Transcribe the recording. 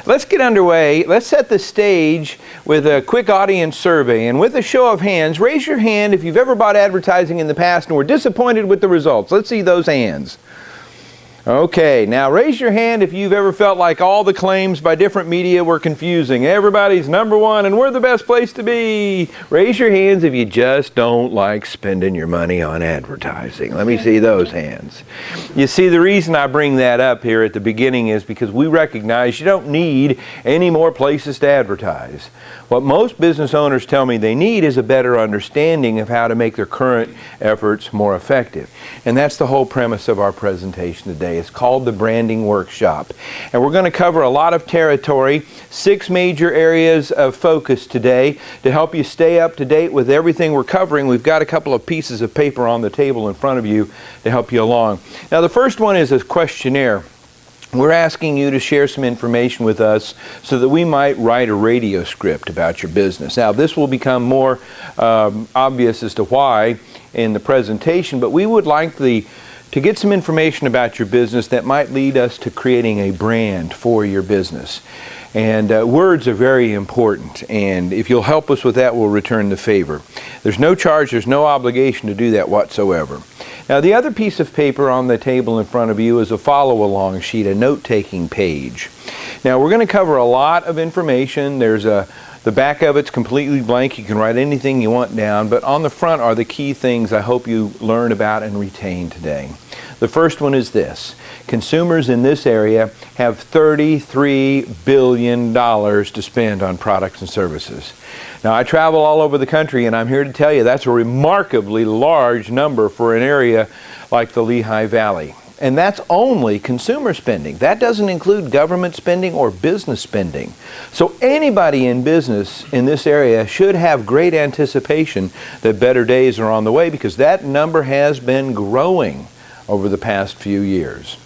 let's get underway. Let's set the stage with a quick audience survey. And with a show of hands, raise your hand if you've ever bought advertising in the past and were disappointed with the results. Let's see those hands. Okay, now raise your hand if you've ever felt like all the claims by different media were confusing. Everybody's number one and we're the best place to be. Raise your hands if you just don't like spending your money on advertising. Let me see those hands. You see, the reason I bring that up here at the beginning is because we recognize you don't need any more places to advertise. What most business owners tell me they need is a better understanding of how to make their current efforts more effective. And that's the whole premise of our presentation today. It's called the Branding Workshop. And we're going to cover a lot of territory, 6 major areas of focus today to help you stay up to date with everything we're covering. We've got a couple of pieces of paper on the table in front of you to help you along. Now, the first one is a questionnaire. We're asking you to share some information with us so that we might write a radio script about your business. Now, this will become more obvious as to why in the presentation, but we would like to get some information about your business that might lead us to creating a brand for your business. And words are very important, and if you'll help us with that, we'll return the favor. There's no charge, there's no obligation to do that whatsoever. Now, the other piece of paper on the table in front of you is a follow-along sheet, a note-taking page. Now, we're going to cover a lot of information. The back of it's completely blank. You can write anything you want down, but on the front are the key things I hope you learn about and retain today. The first one is this. Consumers in this area have $33 billion to spend on products and services. Now, I travel all over the country, and I'm here to tell you that's a remarkably large number for an area like the Lehigh Valley. And that's only consumer spending. That doesn't include government spending or business spending. So anybody in business in this area should have great anticipation that better days are on the way, because that number has been growing over the past few years.